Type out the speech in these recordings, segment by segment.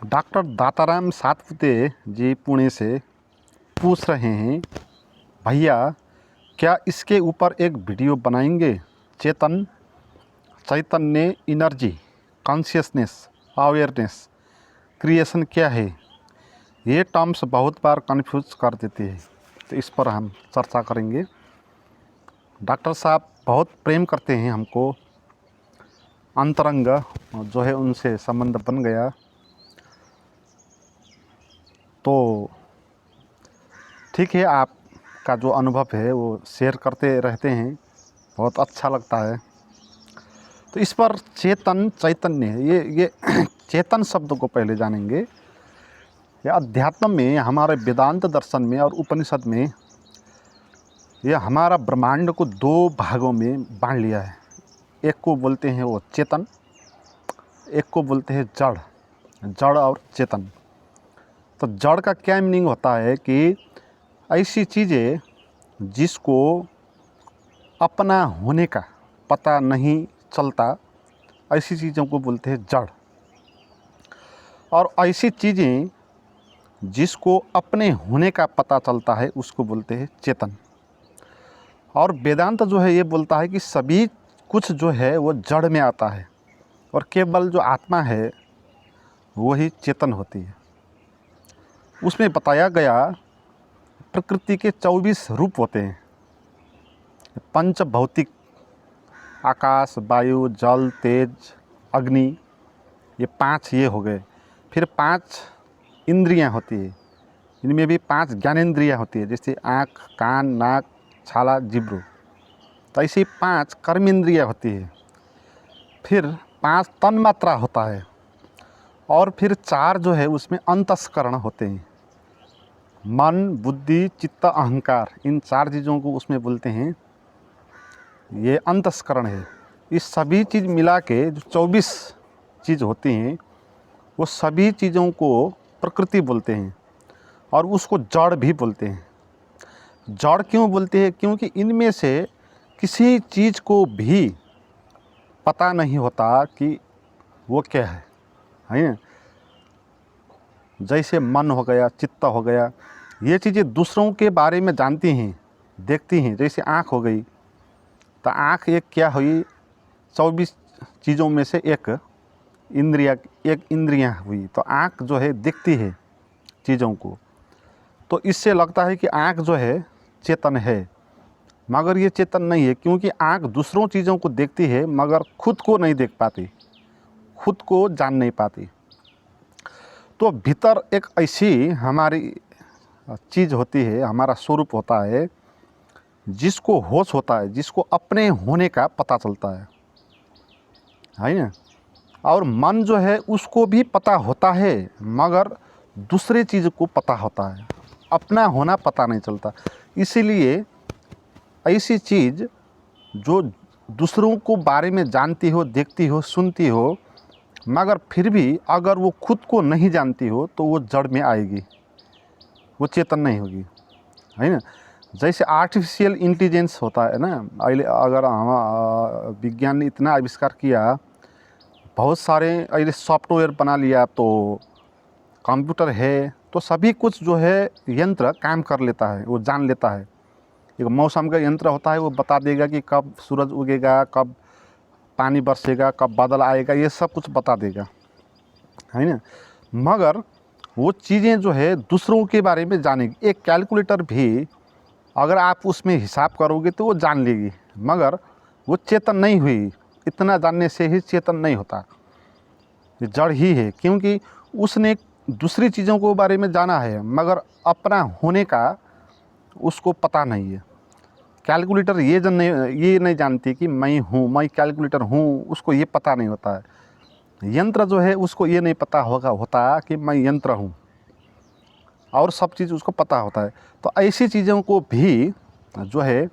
Doctor Dataram Satpute जी पुणे से पूछ रहे हैं, भैया क्या इसके ऊपर एक वीडियो बनाएंगे? चैतन्य, एनर्जी, कॉन्शियसनेस, अवेयरनेस, क्रिएशन क्या है? ये टर्म्स बहुत बार कंफ्यूज कर देते हैं, तो इस पर हम चर्चा करेंगे। डॉक्टर साहब बहुत प्रेम करते हैं हमको, अंतरंग जो है उनसे संबंध बन गया, तो ठीक है, आपका जो अनुभव है वो शेयर करते रहते हैं, बहुत अच्छा लगता है। तो इस पर चैतन्य ये चेतन शब्द को पहले जानेंगे। ये अध्यात्म में, हमारे वेदांत दर्शन में और उपनिषद में ये हमारा ब्रह्मांड को दो भागों में बांट लिया है। एक को बोलते हैं वो चेतन, एक को बोलते हैं जड़ और चेतन। तो जड़ का क्या मीनिंग होता है कि ऐसी चीज़ें जिसको अपना होने का पता नहीं चलता, ऐसी चीज़ों को बोलते हैं जड़। और ऐसी चीज़ें जिसको अपने होने का पता चलता है उसको बोलते हैं चेतन। और वेदांत जो है ये बोलता है कि सभी कुछ जो है वो जड़ में आता है और केवल जो आत्मा है वही चेतन होती है। उसमें बताया गया प्रकृति के 24 रूप होते हैं। पंच भौतिक, आकाश, वायु, जल, तेज, अग्नि, ये 5 ये हो गए। फिर 5 इंद्रियां होती है, इनमें भी 5 ज्ञानेंद्रियां होती है, जैसे आँख, कान, नाक, छाला, जिब्रू। तो ऐसी 5 कर्मेंद्रियां होती है। फिर 5 तन्मात्रा होता है, और फिर 4 जो है उसमें अंतस्करण होते हैं। मन, बुद्धि, चित्त, अहंकार, इन 4 चीज़ों को उसमें बोलते हैं ये अंतस्करण है। इस सभी चीज़ मिला के जो 24 चीज़ होती हैं वो सभी चीज़ों को प्रकृति बोलते हैं, और उसको जड़ भी बोलते हैं। जड़ क्यों बोलते हैं? क्योंकि इनमें से किसी चीज़ को भी पता नहीं होता कि वो क्या है ना। जैसे मन हो गया, चित्त हो गया, ये चीज़ें दूसरों के बारे में जानती हैं, देखती हैं। जैसे आँख हो गई, तो आँख एक क्या हुई, 24 चीज़ों में से एक इंद्रियाँ हुई। तो आँख जो है देखती है चीज़ों को, तो इससे लगता है कि आँख जो है चेतन है, मगर ये चेतन नहीं है। क्योंकि आँख दूसरों चीज़ों को देखती है मगर खुद को नहीं देख पाती, खुद को जान नहीं पाती। तो भीतर एक ऐसी हमारी चीज़ होती है, हमारा स्वरूप होता है, जिसको होश होता है, जिसको अपने होने का पता चलता है ना। और मन जो है उसको भी पता होता है मगर दूसरे चीज़ को पता होता है, अपना होना पता नहीं चलता। इसीलिए ऐसी चीज़ जो दूसरों को बारे में जानती हो, देखती हो, सुनती हो, मगर फिर भी अगर वो खुद को नहीं जानती हो तो वो जड़ में आएगी, वो चेतन नहीं होगी, है ना। जैसे आर्टिफिशियल इंटेलिजेंस होता है ना, अगर हम विज्ञान ने इतना आविष्कार किया, बहुत सारे ऐसे सॉफ्टवेयर बना लिया, तो कंप्यूटर है, तो सभी कुछ जो है यंत्र काम कर लेता है, वो जान लेता है। एक मौसम का यंत्र होता है, वो बता देगा कि कब सूरज उगेगा, कब पानी बरसेगा, कब बादल आएगा, ये सब कुछ बता देगा, है ना। मगर वो चीज़ें जो है दूसरों के बारे में जानेगी। एक कैलकुलेटर भी अगर आप उसमें हिसाब करोगे तो वो जान लेगी, मगर वो चेतन नहीं हुई। इतना जानने से ही चेतन नहीं होता, ये जड़ ही है। क्योंकि उसने दूसरी चीज़ों के बारे में जाना है मगर अपना होने का उसको पता नहीं है। कैलकुलेटर ये नहीं जानती कि मैं हूँ, मैं कैलकुलेटर हूँ, उसको ये पता नहीं होता है। यंत्र जो है उसको ये नहीं पता होता कि मैं यंत्र हूँ, और सब चीज़ उसको पता होता है। तो ऐसी चीज़ों को भी जो है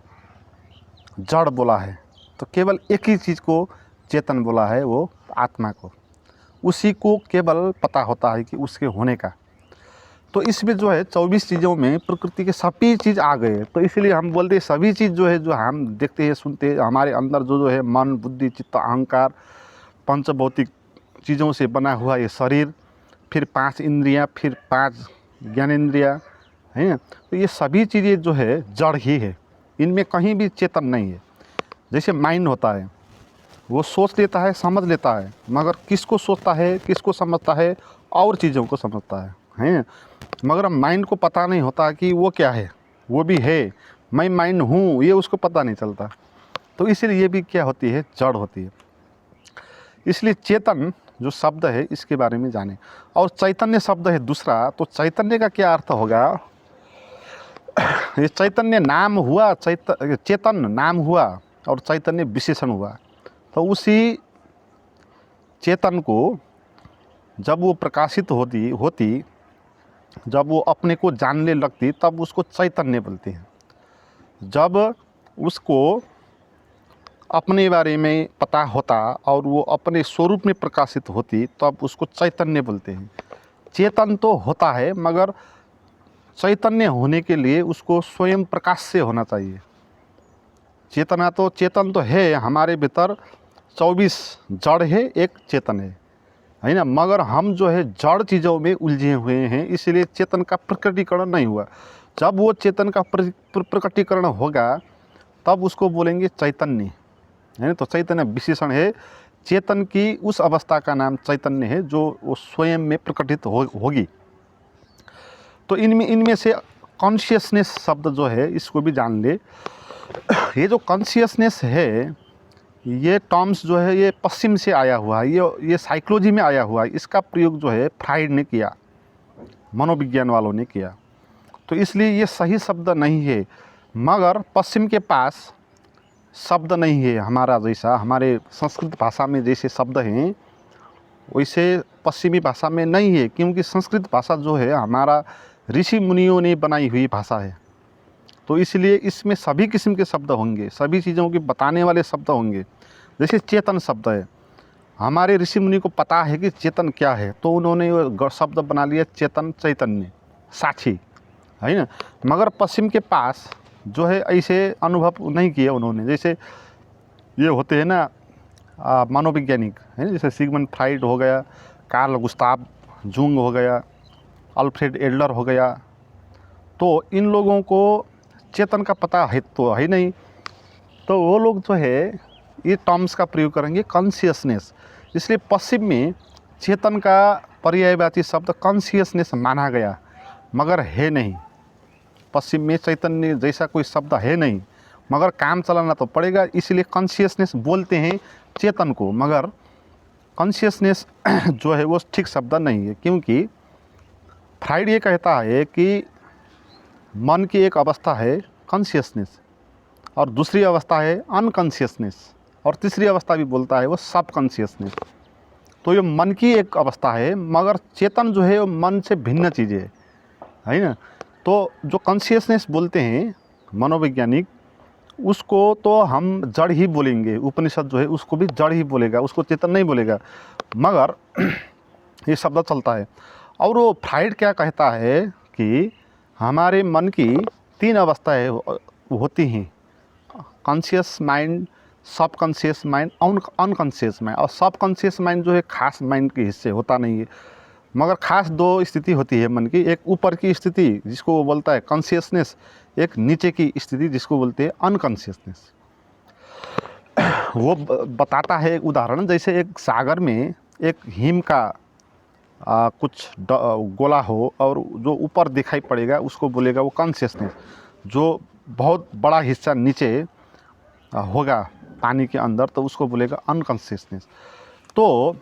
जड़ बोला है। तो केवल एक ही चीज़ को चेतन बोला है, वो आत्मा को। उसी को केवल पता होता है कि उसके होने का। तो इसमें जो है 24 चीज़ों में प्रकृति के सभी चीज़ आ गए। तो इसलिए हम बोलते हैं सभी चीज़ जो है, जो हम देखते हैं, सुनते हैं, हमारे अंदर जो है मन, बुद्धि, चित्त, अहंकार, पंच भौतिक चीज़ों से बना हुआ ये शरीर, फिर 5 इंद्रियां, फिर 5 ज्ञानेंद्रियां, है ना। तो ये सभी चीज़ें जो है जड़ ही है, इनमें कहीं भी चेतन नहीं है। जैसे माइंड होता है, वो सोच लेता है, समझ लेता है, मगर किसको सोचता है, किसको समझता है, और चीज़ों को समझता है। मगर माइंड को पता नहीं होता कि वो क्या है, वो भी है, मैं माइंड हूँ, ये उसको पता नहीं चलता। तो इसीलिए ये भी क्या होती है, जड़ होती है। इसलिए चेतन जो शब्द है इसके बारे में जाने। और चैतन्य शब्द है दूसरा, तो चैतन्य का क्या अर्थ होगा, ये चैतन्य नाम हुआ, चेतन नाम हुआ और चैतन्य विशेषण हुआ। तो उसी चेतन को जब वो प्रकाशित होती जब वो अपने को जानने लगती, तब उसको चैतन्य बोलते हैं। जब उसको अपने बारे में पता होता और वो अपने स्वरूप में प्रकाशित होती, तब उसको चैतन्य बोलते हैं। चेतन तो होता है, मगर चैतन्य होने के लिए उसको स्वयं प्रकाश से होना चाहिए। चेतन तो है हमारे भीतर, 24 जड़ है, एक चेतन है ना। मगर हम जो है जड़ चीज़ों में उलझे हुए हैं, इसलिए चेतन का प्रकटीकरण नहीं हुआ। जब वो चेतन का प्रकटीकरण होगा, तब उसको बोलेंगे चैतन्य, है ना। तो चैतन्य विशेषण है, चेतन की उस अवस्था का नाम चैतन्य है जो वो स्वयं में प्रकटित होगी। तो इनमें से कॉन्शियसनेस शब्द जो है इसको भी जान ले। ये जो कॉन्शियसनेस है, ये टर्म्स जो है ये पश्चिम से आया हुआ है, ये साइकोलॉजी में आया हुआ है। इसका प्रयोग जो है फ्राइड ने किया, मनोविज्ञान वालों ने किया। तो इसलिए ये सही शब्द नहीं है। मगर पश्चिम के पास शब्द नहीं है हमारा जैसा, हमारे संस्कृत भाषा में जैसे शब्द हैं वैसे पश्चिमी भाषा में नहीं है, क्योंकि संस्कृत भाषा जो है हमारा ऋषि मुनियों ने बनाई हुई भाषा है। तो इसलिए इसमें सभी किस्म के शब्द होंगे, सभी चीज़ों के बताने वाले शब्द होंगे। जैसे चेतन शब्द है, हमारे ऋषि मुनि को पता है कि चेतन क्या है, तो उन्होंने वो शब्द बना लिया चेतन, चैतन्य, साक्षी, है ना। मगर पश्चिम के पास जो है ऐसे अनुभव नहीं किए उन्होंने। जैसे ये होते हैं ना मनोवैज्ञानिक, है ना, जैसे सिगमंड फ्राइड हो गया, कार्ल गुस्ताव जूंग हो गया, अल्फ्रेड एडलर हो गया। तो इन लोगों को चेतन का पता है तो है नहीं, तो वो लोग जो है ये टर्म्स का प्रयोग करेंगे कॉन्शियसनेस। इसलिए पश्चिम में चेतन का पर्यायवाची शब्द कॉन्शियसनेस माना गया, मगर है नहीं। पश्चिम में चैतन्य जैसा कोई शब्द है नहीं, मगर काम चलाना तो पड़ेगा, इसलिए कॉन्शियसनेस बोलते हैं चेतन को। मगर कॉन्शियसनेस जो है वो ठीक शब्द नहीं है, क्योंकि फ्राइड ये कहता है कि मन की एक अवस्था है कॉन्शियसनेस, और दूसरी अवस्था है अनकॉन्शियसनेस, और तीसरी अवस्था भी बोलता है वो सब कॉन्शियसनेस। तो ये मन की एक अवस्था है, मगर चेतन जो है वो मन से भिन्न चीज़ है ना। तो जो कॉन्शियसनेस बोलते हैं मनोवैज्ञानिक, उसको तो हम जड़ ही बोलेंगे। उपनिषद जो है उसको भी जड़ ही बोलेगा, उसको चेतन नहीं बोलेगा, मगर ये शब्द चलता है। और वो फ्राइड क्या कहता है कि हमारे मन की 3 अवस्थाएं होती हैं, कॉन्शियस माइंड, सब कॉन्शियस माइंड, अनकॉन्शियस माइंड। और सब कॉन्शियस माइंड जो है खास माइंड के हिस्से होता नहीं है, मगर खास 2 स्थिति होती है मन की। एक ऊपर की स्थिति जिसको वो बोलता है कॉन्शियसनेस, एक नीचे की स्थिति जिसको बोलते हैं अनकॉन्शियसनेस। वो बताता है एक उदाहरण, जैसे एक सागर में एक हिम का कुछ गोला हो और जो ऊपर दिखाई पड़ेगा उसको बोलेगा वो कॉन्शियसनेस। जो बहुत बड़ा हिस्सा नीचे होगा पानी के अंदर, तो उसको बोलेगा अनकॉन्शियसनेस। तो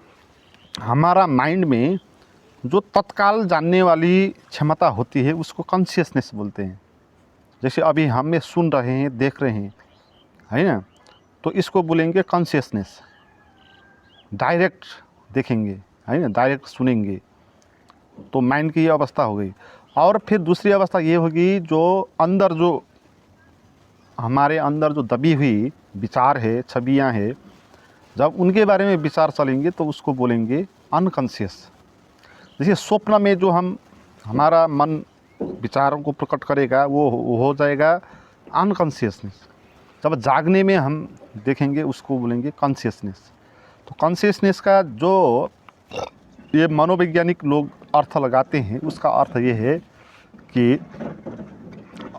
हमारा माइंड में जो तत्काल जानने वाली क्षमता होती है उसको कॉन्शियसनेस बोलते हैं। जैसे अभी हमें सुन रहे हैं, देख रहे हैं, है ना, तो इसको बोलेंगे कॉन्शियसनेस। डायरेक्ट देखेंगे, है ना, डायरेक्ट सुनेंगे, तो माइंड की ये अवस्था हो गई। और फिर दूसरी अवस्था ये होगी जो अंदर, जो हमारे अंदर जो दबी हुई विचार है, छवियाँ है, जब उनके बारे में विचार चलेंगे तो उसको बोलेंगे अनकॉन्शियस। जैसे स्वप्न में जो हमारा मन विचारों को प्रकट करेगा वो हो जाएगा अनकॉन्शियसनेस। जब जागने में हम देखेंगे उसको बोलेंगे कॉन्शियसनेस। तो कॉन्शियसनेस का जो ये मनोवैज्ञानिक लोग अर्थ लगाते हैं उसका अर्थ ये है कि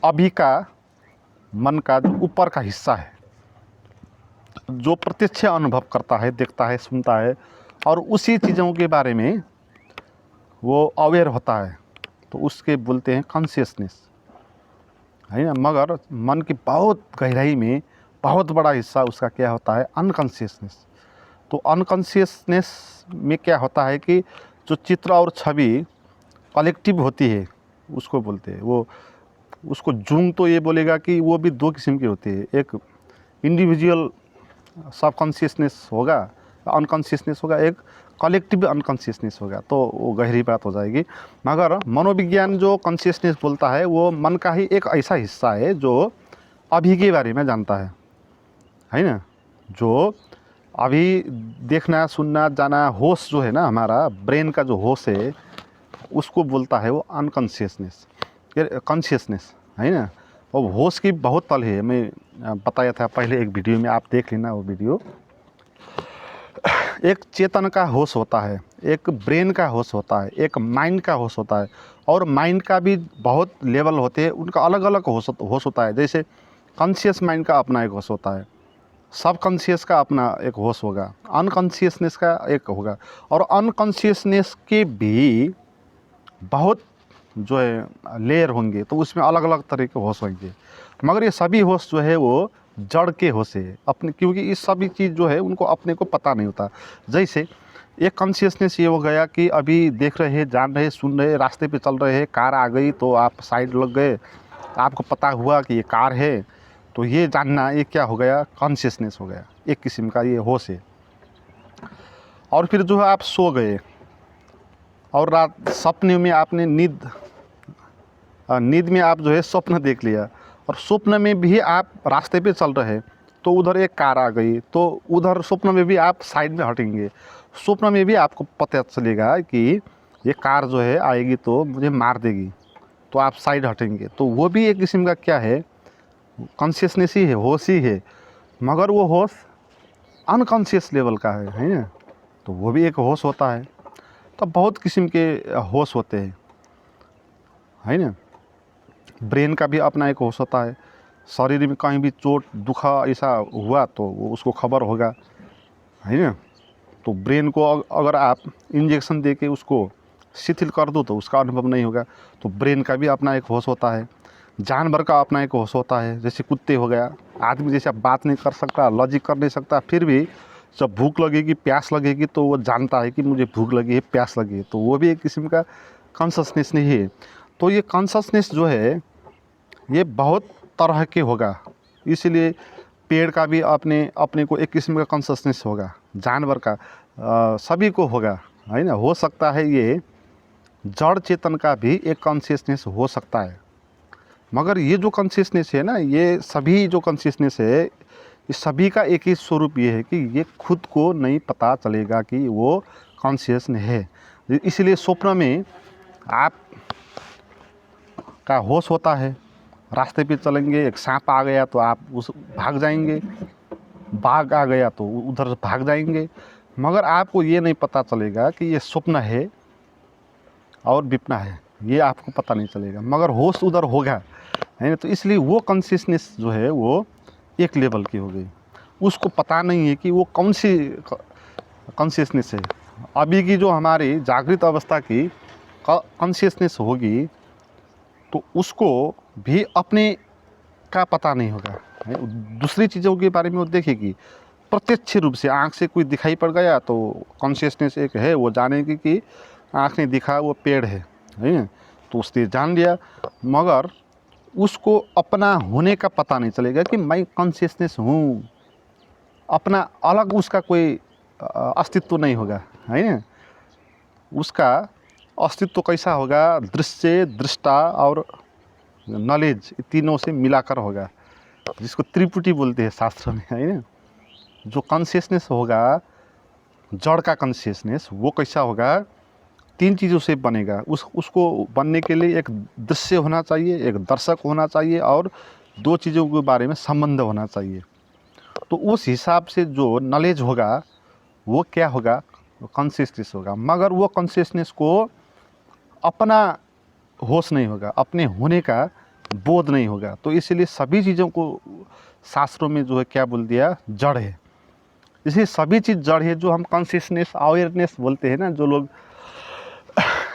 अभी का मन का जो ऊपर का हिस्सा है, जो प्रत्यक्ष अनुभव करता है, देखता है, सुनता है और उसी चीज़ों के बारे में वो अवेयर होता है, तो उसके बोलते हैं कॉन्शियसनेस, है ना। मगर मन की बहुत गहराई में बहुत बड़ा हिस्सा उसका क्या होता है, अनकॉन्शियसनेस। तो अनकॉन्शियसनेस में क्या होता है कि जो चित्र और छवि कलेक्टिव होती है उसको बोलते हैं, वो उसको जूंग तो ये बोलेगा कि वो भी दो किस्म की होती है, एक इंडिविजुअल सब कॉन्शियसनेस होगा, अनकॉन्शियसनेस होगा, एक कलेक्टिव अनकॉन्शियसनेस होगा, तो वो गहरी बात हो जाएगी। मगर मनोविज्ञान जो कॉन्शियसनेस बोलता है वो मन का ही एक ऐसा हिस्सा है जो अभी के बारे में जानता है ना। जो अभी देखना, सुनना, जाना, होश जो है ना, हमारा ब्रेन का जो होश है उसको बोलता है वो अनकॉन्शियसनेस, कॉन्शियसनेस, है ना। और होश की बहुत तल है, मैं बताया था पहले एक वीडियो में, आप देख लेना वो वीडियो। एक चेतन का होश होता है, एक ब्रेन का होश होता है, एक माइंड का होश होता है, और माइंड का भी बहुत लेवल होते हैं, उनका अलग अलग होश होता है। जैसे कॉन्शियस माइंड का अपना एक होश होता है, सब कॉन्शियस का अपना एक होश होगा, अनकॉन्शियसनेस का एक होगा, और अनकॉन्शियसनेस के भी बहुत जो है लेयर होंगे, तो उसमें अलग अलग तरह के होश होंगे। मगर ये सभी होश जो है वो जड़ के होश है अपने, क्योंकि इस सभी चीज़ जो है उनको अपने को पता नहीं होता। जैसे एक कॉन्शियसनेस ये हो गया कि अभी देख रहे हैं, जान रहे, सुन रहे, रास्ते पे चल रहे हैं, कार आ गई तो आप साइड लग गए, आपको पता हुआ कि ये कार है, तो ये जानना, ये क्या हो गया, कॉन्शियसनेस हो गया, एक किस्म का ये होश है। और फिर जो है आप सो गए और रात सपने में आपने नींद में आप जो है स्वप्न देख लिया, और स्वप्न में भी आप रास्ते पे चल रहे, तो उधर एक कार आ गई, तो उधर स्वप्न में भी आप साइड में हटेंगे, स्वप्न में भी आपको पता चलेगा कि ये कार जो है आएगी तो मुझे मार देगी, तो आप साइड हटेंगे। तो वो भी एक किस्म का क्या है, कॉन्शियसनेस ही है, होश ही है, मगर वो होश अनकॉन्शियस लेवल का है ना। तो वो भी एक होश होता है। तो बहुत किस्म के होश होते हैं, है ना। ब्रेन का भी अपना एक होश होता है, शरीर में कहीं भी चोट दुखा ऐसा हुआ तो वो उसको खबर होगा, है ना। तो ब्रेन को अगर आप इंजेक्शन दे के उसको शिथिल कर दो तो उसका अनुभव नहीं होगा। तो ब्रेन का भी अपना एक होश होता है। जानवर का अपना एक होश होता है, जैसे कुत्ते हो गया, आदमी जैसे बात नहीं कर सकता, लॉजिक कर नहीं सकता, फिर भी जब भूख लगेगी, प्यास लगेगी तो वो जानता है कि मुझे भूख लगी है, प्यास लगी है, तो वो भी एक किस्म का कॉन्शसनेस नहीं है। तो ये कॉन्शसनेस जो है ये बहुत तरह के होगा, इसलिए पेड़ का भी अपने को एक किस्म का कॉन्शसनेस होगा, जानवर का सभी को होगा, है ना। हो सकता है ये जड़ चेतन का भी एक कॉन्शियसनेस हो सकता है, मगर ये जो कॉन्शियसनेस है ना, ये सभी जो कॉन्शियसनेस है, इस सभी का एक ही स्वरूप ये है कि ये खुद को नहीं पता चलेगा कि वो कॉन्शियस है। इसलिए स्वप्न में आप का होश होता है, रास्ते पे चलेंगे, एक सांप आ गया तो आप उस भाग जाएंगे, बाघ आ गया तो उधर भाग जाएंगे, मगर आपको ये नहीं पता चलेगा कि ये स्वप्न है और विपना है, ये आपको पता नहीं चलेगा, मगर होश उधर होगा, है ना। तो इसलिए वो कॉन्शियसनेस जो है वो एक लेवल की हो गई, उसको पता नहीं है कि वो कौन सी कॉन्शियसनेस है। अभी की जो हमारी जागृत अवस्था की कॉन्शियसनेस होगी तो उसको भी अपने का पता नहीं होगा, दूसरी चीज़ों के बारे में वो देखेगी। प्रत्यक्ष रूप से आँख से कोई दिखाई पड़ गया तो कॉन्शियसनेस एक है, वो जानेगी कि आँख ने दिखा वो पेड़ है ना, तो उसने जान लिया, मगर उसको अपना होने का पता नहीं चलेगा कि मैं कॉन्शियसनेस हूँ, अपना अलग उसका कोई अस्तित्व नहीं होगा, है ना। उसका अस्तित्व कैसा होगा, दृश्य, दृष्टा और नॉलेज, तीनों से मिलाकर होगा, जिसको त्रिपुटी बोलते हैं शास्त्र में, है ना। जो कॉन्शियसनेस होगा, जड़ का कॉन्शियसनेस, वो कैसा होगा, तीन चीज़ों से बनेगा। उसको बनने के लिए एक दृश्य होना चाहिए, एक दर्शक होना चाहिए, और दो चीज़ों के बारे में संबंध होना चाहिए। तो उस हिसाब से जो नॉलेज होगा वो क्या होगा, कॉन्शियसनेस होगा। मगर वो कॉन्शियसनेस को अपना होश नहीं होगा, अपने होने का बोध नहीं होगा। तो इसीलिए सभी चीज़ों को शास्त्रों में जो है क्या बोल दिया, जड़ है। इसलिए सभी चीज़ जड़ है। जो हम कॉन्शियसनेस अवेयरनेस बोलते हैं ना, जो लोग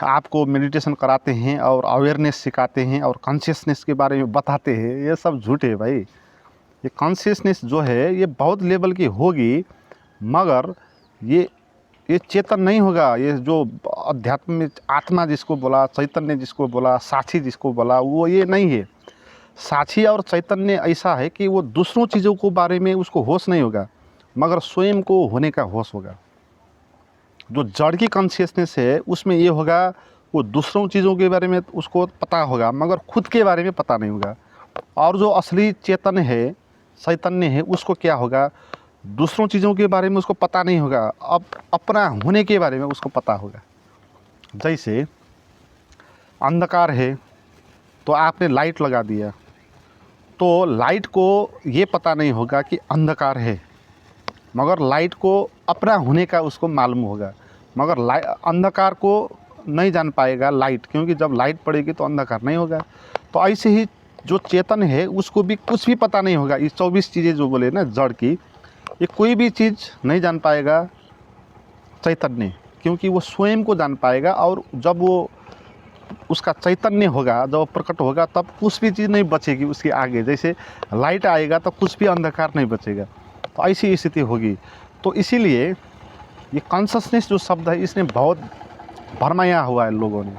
आपको मेडिटेशन कराते हैं और अवेयरनेस सिखाते हैं और कॉन्शियसनेस के बारे में बताते हैं, ये सब झूठ है भाई। ये कॉन्शियसनेस जो है ये बहुत लेवल की होगी, मगर ये चेतन नहीं होगा। ये जो अध्यात्म में आत्मा जिसको बोला, चैतन्य जिसको बोला, साक्षी जिसको बोला, वो ये नहीं है। साक्षी और चैतन्य ऐसा है कि वो दूसरों चीज़ों को बारे में उसको होश नहीं होगा, मगर स्वयं को होने का होश होगा। जो जड़ की कॉन्शियसनेस है उसमें ये होगा, वो दूसरों चीज़ों के बारे में उसको पता होगा, मगर खुद के बारे में पता नहीं होगा। और जो असली चेतन है, चैतन्य है, उसको क्या होगा, दूसरों चीज़ों के बारे में उसको पता नहीं होगा, अब अपना होने के बारे में उसको पता होगा। जैसे अंधकार है तो आपने लाइट लगा दिया, तो लाइट को ये पता नहीं होगा कि अंधकार है, मगर लाइट को अपना होने का उसको मालूम होगा। मगर अंधकार को नहीं जान पाएगा लाइट, क्योंकि जब लाइट पड़ेगी तो अंधकार नहीं होगा। तो ऐसे ही जो चेतन है उसको भी कुछ भी पता नहीं होगा। ये 24 चीज़ें जो बोले ना जड़ की, ये कोई भी चीज़ नहीं जान पाएगा चैतन्य, क्योंकि वो स्वयं को जान पाएगा। और जब वो उसका चैतन्य होगा, जब प्रकट होगा, तब कुछ भी चीज़ नहीं बचेगी उसके आगे। जैसे लाइट आएगा तो कुछ भी अंधकार नहीं बचेगा, तो ऐसी स्थिति होगी। तो इसीलिए ये कॉन्शसनेस जो शब्द है, इसने बहुत भरमाया हुआ है लोगों ने,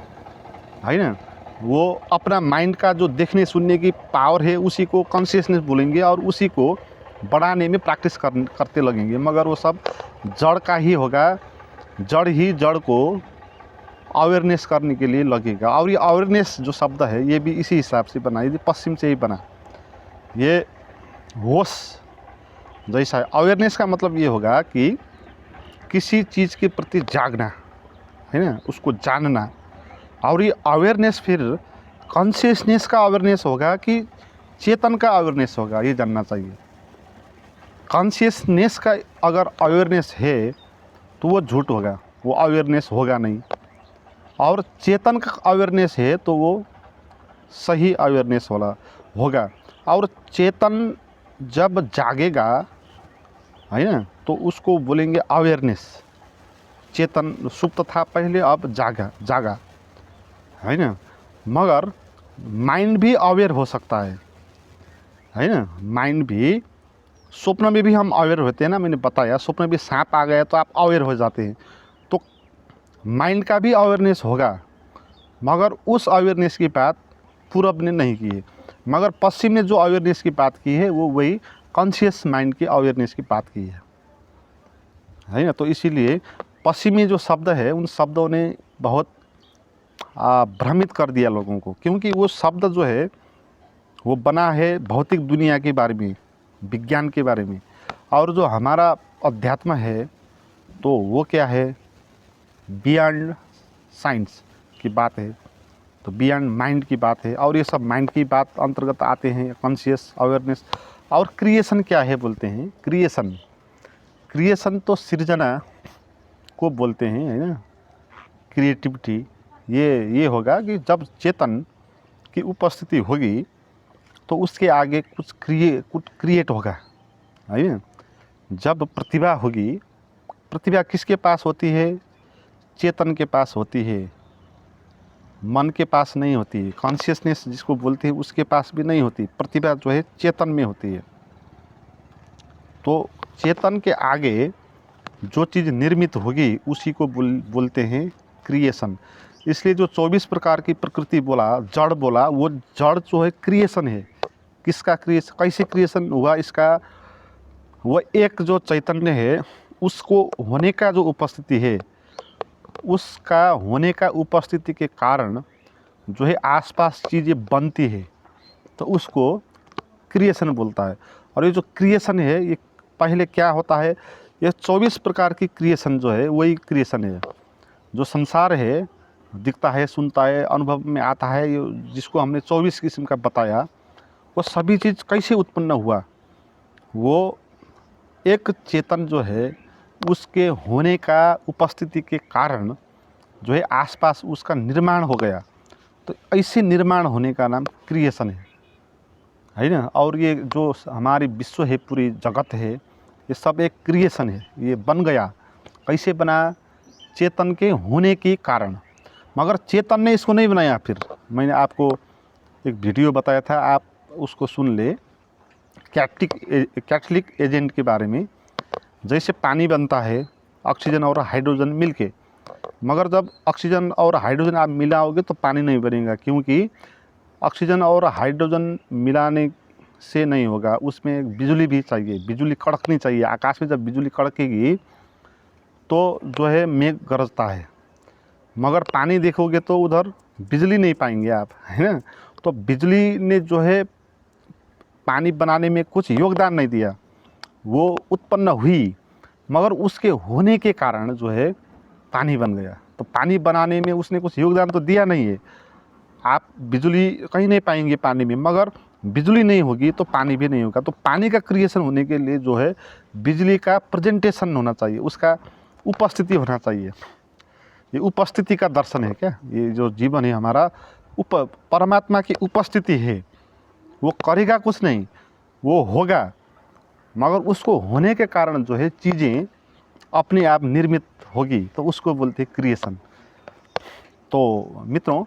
है ना। वो अपना माइंड का जो देखने सुनने की पावर है उसी को कॉन्शियसनेस बोलेंगे और उसी को बढ़ाने में प्रैक्टिस करते लगेंगे, मगर वो सब जड़ का ही होगा। जड़ ही जड़ को अवेयरनेस करने के लिए लगेगा। और ये अवेयरनेस जो शब्द है ये भी इसी हिसाब से बना, ये पश्चिम से ही बना। ये होश जैसा है। अवेयरनेस का मतलब ये होगा कि किसी चीज़ के प्रति जागना, है ना, उसको जानना। और ये अवेयरनेस फिर कॉन्शियसनेस का अवेयरनेस होगा कि चेतन का अवेयरनेस होगा, ये जानना चाहिए। कॉन्शियसनेस का अगर अवेयरनेस है तो वो झूठ होगा, वो अवेयरनेस होगा नहीं। और चेतन का अवेयरनेस है तो वो सही अवेयरनेस वाला होगा। और चेतन जब जागेगा, है ना, तो उसको बोलेंगे अवेयरनेस। चेतन सुप्त था पहले, अब जागा, है ना। मगर माइंड भी अवेयर हो सकता है ना। माइंड भी, स्वप्न में भी हम अवेयर होते हैं ना, मैंने बताया स्वप्न में भी सांप आ गया तो आप अवेयर हो जाते हैं। तो माइंड का भी अवेयरनेस होगा, मगर उस अवेयरनेस की बात पूरब ने नहीं की है। मगर पश्चिम ने जो अवेयरनेस की बात की है वो वही कॉन्शियस माइंड की अवेयरनेस की बात की है ना। तो इसीलिए पश्चिमी जो शब्द है उन शब्दों ने बहुत भ्रमित कर दिया लोगों को, क्योंकि वो शब्द जो है वो बना है भौतिक दुनिया के बारे में, विज्ञान के बारे में। और जो हमारा अध्यात्म है तो वो क्या है, बियॉन्ड साइंस की बात है, तो बियॉन्ड माइंड की बात है। और ये सब माइंड की बात अंतर्गत आते हैं, कॉन्शियस अवेयरनेस। और क्रिएशन क्या है बोलते हैं, क्रिएशन तो सृजना को बोलते हैं, है ना, क्रिएटिविटी। ये होगा कि जब चेतन की उपस्थिति होगी तो उसके आगे कुछ क्रिएट होगा, है ना। जब प्रतिभा होगी, प्रतिभा किसके पास होती है, चेतन के पास होती है, मन के पास नहीं होती है। कॉन्शियसनेस जिसको बोलते हैं उसके पास भी नहीं होती। प्रतिभा जो है चेतन में होती है। तो चेतन के आगे जो चीज़ निर्मित होगी उसी को बोलते हैं क्रिएशन। इसलिए जो 24 प्रकार की प्रकृति बोला, जड़ बोला, वो जड़ जो है क्रिएशन है। किसका क्रिएशन, कैसे क्रिएशन हुआ इसका, वो एक जो चैतन्य है उसको होने का जो उपस्थिति है, उसका होने का उपस्थिति के कारण जो है आसपास चीज़ें बनती है, तो उसको क्रिएशन बोलता है। और ये जो क्रिएशन है ये पहले क्या होता है, ये 24 प्रकार की क्रिएशन जो है वही क्रिएशन है। जो संसार है, दिखता है, सुनता है, अनुभव में आता है, ये जिसको हमने 24 किस्म का बताया, वो सभी चीज़ कैसे उत्पन्न हुआ, वो एक चेतन जो है उसके होने का उपस्थिति के कारण जो है आसपास उसका निर्माण हो गया, तो ऐसे निर्माण होने का नाम क्रिएशन है ना। और ये जो हमारी विश्व है, पूरी जगत है, ये सब एक क्रिएशन है। ये बन गया, कैसे बना? चेतन के होने के कारण। मगर चेतन ने इसको नहीं बनाया। फिर मैंने आपको एक वीडियो बताया था, आप उसको सुन ले, कैटलिक एजेंट के बारे में। जैसे पानी बनता है ऑक्सीजन और हाइड्रोजन मिलके, मगर जब ऑक्सीजन और हाइड्रोजन आप मिलाओगे तो पानी नहीं बनेगा, क्योंकि ऑक्सीजन और हाइड्रोजन मिलाने से नहीं होगा, उसमें बिजली भी चाहिए, बिजली कड़कनी चाहिए। आकाश में जब बिजली कड़केगी तो जो है मेघ गरजता है, मगर पानी देखोगे तो उधर बिजली नहीं पाएंगे आप, है ना। तो बिजली ने जो है पानी बनाने में कुछ योगदान नहीं दिया, वो उत्पन्न हुई, मगर उसके होने के कारण जो है पानी बन गया। तो पानी बनाने में उसने कुछ योगदान तो दिया नहीं है। आप बिजली कहीं नहीं पाएंगे पानी में, मगर बिजली नहीं होगी तो पानी भी नहीं होगा। तो पानी का क्रिएशन होने के लिए जो है बिजली का प्रेजेंटेशन होना चाहिए, उसका उपस्थिति होना चाहिए। ये उपस्थिति का दर्शन है क्या? ये जो जीवन है हमारा, परमात्मा की उपस्थिति है। वो करेगा कुछ नहीं, वो होगा, मगर उसको होने के कारण जो है चीज़ें अपने आप निर्मित होगी, तो उसको बोलते हैं क्रिएशन। तो मित्रों,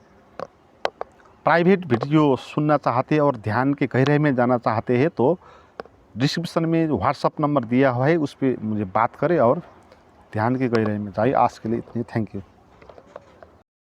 प्राइवेट वीडियो सुनना चाहते हैं और ध्यान के गहराई में जाना चाहते हैं तो डिस्क्रिप्शन में व्हाट्सअप नंबर दिया हुआ है, उस पर मुझे बात करें और ध्यान के गहराई में जाइए। आज के लिए इतनी, थैंक यू।